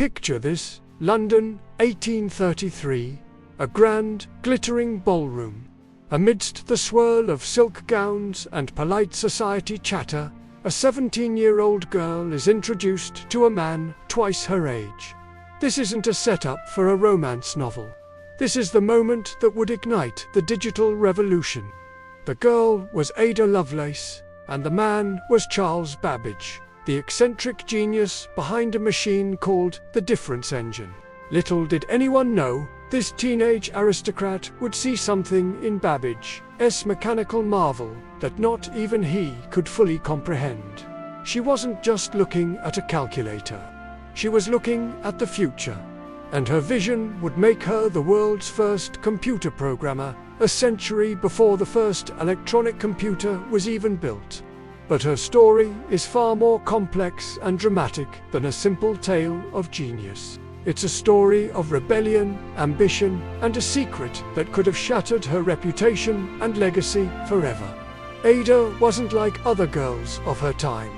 Picture this: London, 1833, a grand, glittering ballroom. Amidst the swirl of silk gowns and polite society chatter, a 17-year-old girl is introduced to a man twice her age. This isn't a setup for a romance novel. This is the moment that would ignite the digital revolution. The girl was Ada Lovelace, and the man was Charles Babbage, the eccentric genius behind a machine called the Difference Engine. Little did anyone know, this teenage aristocrat would see something in Babbage's mechanical marvel that not even he could fully comprehend. She wasn't just looking at a calculator. She was looking at the future, and her vision would make her the world's first computer programmer, a century before the first electronic computer was even built. But her story is far more complex and dramatic than a simple tale of genius. It's a story of rebellion, ambition, and a secret that could have shattered her reputation and legacy forever. Ada wasn't like other girls of her time.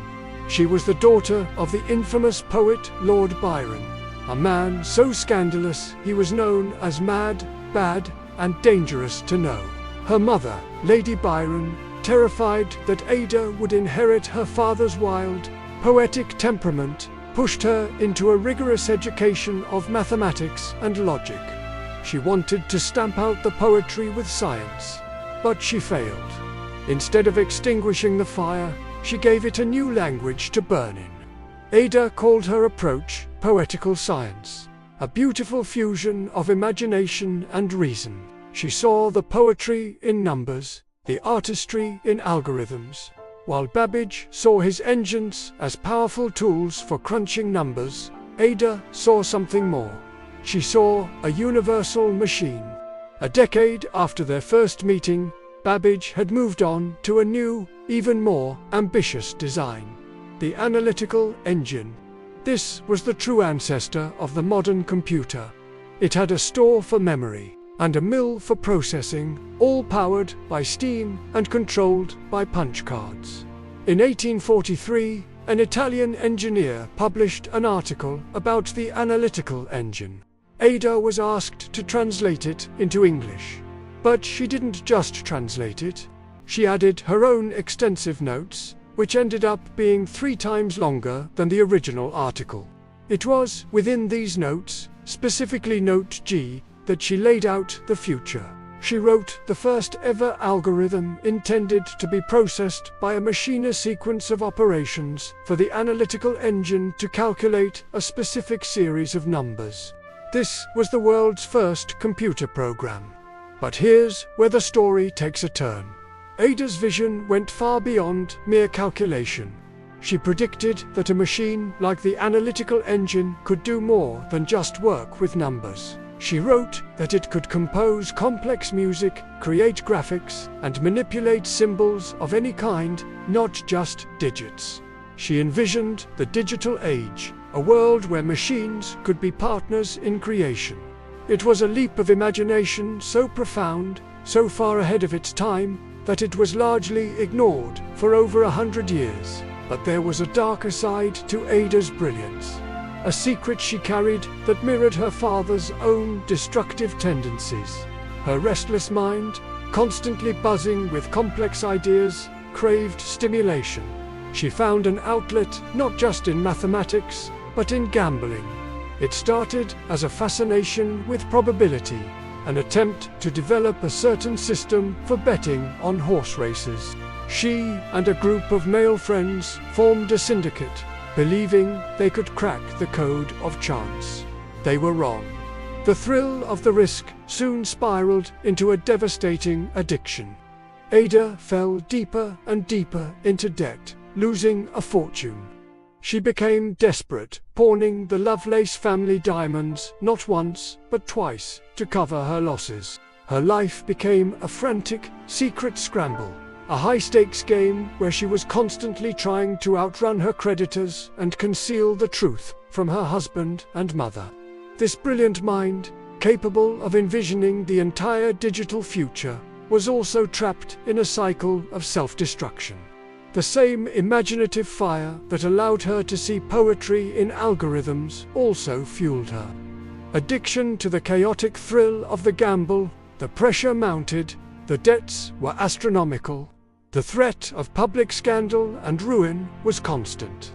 She was the daughter of the infamous poet Lord Byron, a man so scandalous he was known as mad, bad, and dangerous to know. Her mother, Lady Byron, terrified that Ada would inherit her father's wild, poetic temperament, pushed her into a rigorous education of mathematics and logic. She wanted to stamp out the poetry with science, but she failed. Instead of extinguishing the fire, she gave it a new language to burn in. Ada called her approach poetical science, a beautiful fusion of imagination and reason. She saw the poetry in numbers, the artistry in algorithms. While Babbage saw his engines as powerful tools for crunching numbers, Ada saw something more. She saw a universal machine. A decade after their first meeting, Babbage had moved on to a new, even more ambitious design: the Analytical Engine. This was the true ancestor of the modern computer. It had a store for memory and a mill for processing, all powered by steam and controlled by punch cards. In 1843, an Italian engineer published an article about the Analytical Engine. Ada was asked to translate it into English. But she didn't just translate it. She added her own extensive notes, which ended up being 3 times longer than the original article. It was within these notes, specifically Note G, that she laid out the future. She wrote the first ever algorithm intended to be processed by a machine, a sequence of operations for the Analytical Engine to calculate a specific series of numbers. This was the world's first computer program. But here's where the story takes a turn. Ada's vision went far beyond mere calculation. She predicted that a machine like the Analytical Engine could do more than just work with numbers. She wrote that it could compose complex music, create graphics, and manipulate symbols of any kind, not just digits. She envisioned the digital age, a world where machines could be partners in creation. It was a leap of imagination so profound, so far ahead of its time, that it was largely ignored for over 100 years. But there was a darker side to Ada's brilliance. A secret she carried that mirrored her father's own destructive tendencies. Her restless mind, constantly buzzing with complex ideas, craved stimulation. She found an outlet not just in mathematics, but in gambling. It started as a fascination with probability, an attempt to develop a certain system for betting on horse races. She and a group of male friends formed a syndicate, believing they could crack the code of chance. They were wrong. The thrill of the risk soon spiraled into a devastating addiction. Ada fell deeper and deeper into debt, losing a fortune. She became desperate, pawning the Lovelace family diamonds not once, but twice, to cover her losses. Her life became a frantic, secret scramble. A high-stakes game where she was constantly trying to outrun her creditors and conceal the truth from her husband and mother. This brilliant mind, capable of envisioning the entire digital future, was also trapped in a cycle of self-destruction. The same imaginative fire that allowed her to see poetry in algorithms also fueled her. Addiction to the chaotic thrill of the gamble, the pressure mounted, the debts were astronomical, the threat of public scandal and ruin was constant.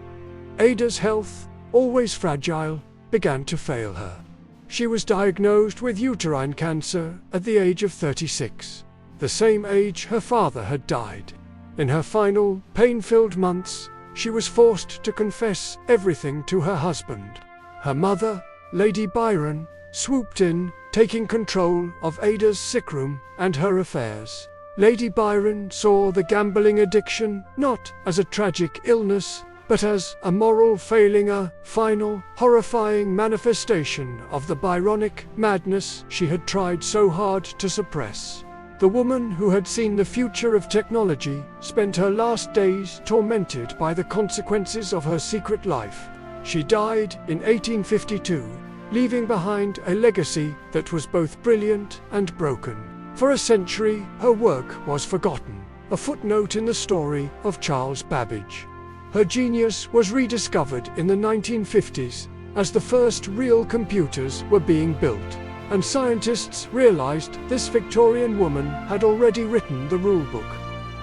Ada's health, always fragile, began to fail her. She was diagnosed with uterine cancer at the age of 36, the same age her father had died. In her final, pain-filled months, she was forced to confess everything to her husband. Her mother, Lady Byron, swooped in, taking control of Ada's sickroom and her affairs. Lady Byron saw the gambling addiction not as a tragic illness, but as a moral failing, a final, horrifying manifestation of the Byronic madness she had tried so hard to suppress. The woman who had seen the future of technology spent her last days tormented by the consequences of her secret life. She died in 1852, leaving behind a legacy that was both brilliant and broken. For a century, her work was forgotten, a footnote in the story of Charles Babbage. Her genius was rediscovered in the 1950s as the first real computers were being built, and scientists realized this Victorian woman had already written the rulebook.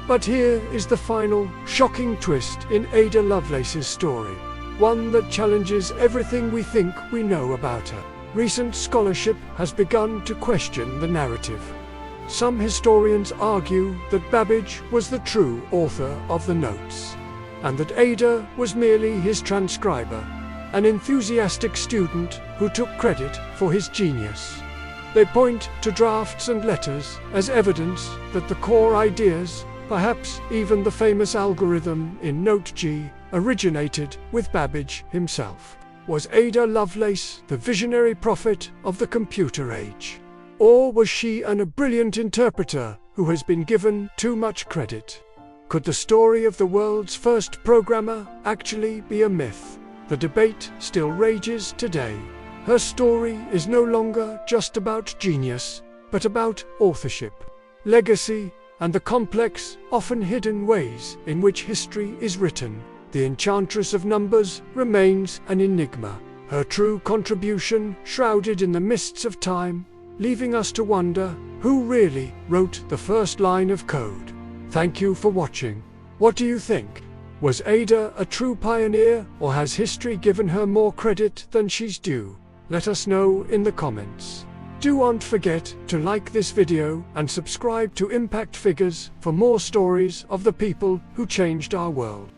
But here is the final, shocking twist in Ada Lovelace's story, one that challenges everything we think we know about her. Recent scholarship has begun to question the narrative. Some historians argue that Babbage was the true author of the notes, and that Ada was merely his transcriber, an enthusiastic student who took credit for his genius. They point to drafts and letters as evidence that the core ideas, perhaps even the famous algorithm in Note G, originated with Babbage himself. Was Ada Lovelace the visionary prophet of the computer age? Or was she a brilliant interpreter who has been given too much credit? Could the story of the world's first programmer actually be a myth? The debate still rages today. Her story is no longer just about genius, but about authorship, legacy, and the complex, often hidden ways in which history is written. The enchantress of numbers remains an enigma, her true contribution shrouded in the mists of time, leaving us to wonder who really wrote the first line of code. Thank you for watching. What do you think? Was Ada a true pioneer, or has history given her more credit than she's due? Let us know in the comments. Don't forget to like this video and subscribe to Impact Figures for more stories of the people who changed our world.